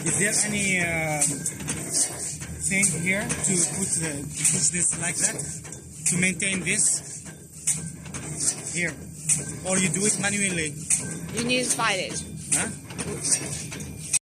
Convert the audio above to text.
Is there any thing here to push this like that to maintain this here, or you do it manually? You need to fight it. Huh?